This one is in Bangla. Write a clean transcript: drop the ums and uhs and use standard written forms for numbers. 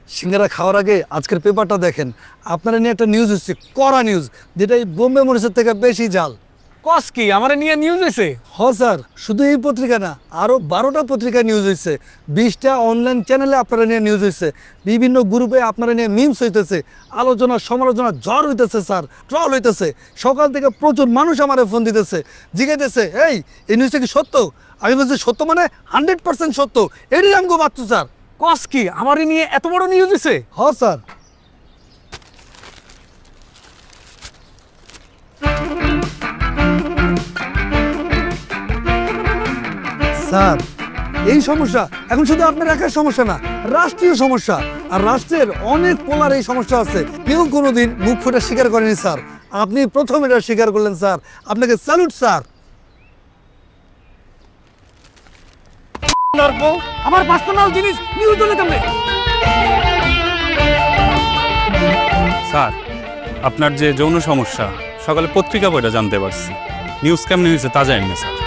সিঙ্গারা খাওয়ার আগে আজকের পেপারটা দেখেন। আপনারা নিয়ে একটা নিউজ হচ্ছে, কড়া নিউজ, যেটা এই বোম্বে মরিচের থেকে বেশি জাল। কস কি আমার নিয়ে নিউজ হয়েছে? হ স্যার, শুধু এই পত্রিকা না, আরও 12টা পত্রিকায় নিউজ হয়েছে, 20টা অনলাইন চ্যানেলে আপনারা নিয়ে নিউজ হয়েছে, বিভিন্ন গ্রুপে আপনারা নিয়ে মিমস হইতেছে, আলোচনা সমালোচনা ঝড় হইতেছে স্যার, ট্রল হইতেছে। সকাল থেকে প্রচুর মানুষ আমার ফোন দিতেছে, জিজ্ঞাসা এই নিউজটা কি সত্য? আমি বলছি সত্য মানে 100% সত্য, এটাই আমাকে বাচ্চু স্যার। কস কি আমার নিয়ে এত বড় নিউজ হয়েছে? হ স্যার। স্যার, এই সমস্যা এখন শুধু আপনার একার সমস্যা না, রাষ্ট্রীয় সমস্যা। আর রাষ্ট্রের অনেক পোলার এই সমস্যা আছে, কেউ কোনোদিন মুখ ফুটে স্বীকার করেনি স্যার। আপনি প্রথম এটা স্বীকার করলেন স্যার, আপনাকে স্যালুট স্যার। আমার পার্সোনাল জিনিস নিউজ হলে কেমনে? স্যার, আপনার যে যৌন সমস্যা সকালে পত্রিকা বইটা জানতে পারছি, নিউজ কেমনি হয়েছে তা জানি না স্যার।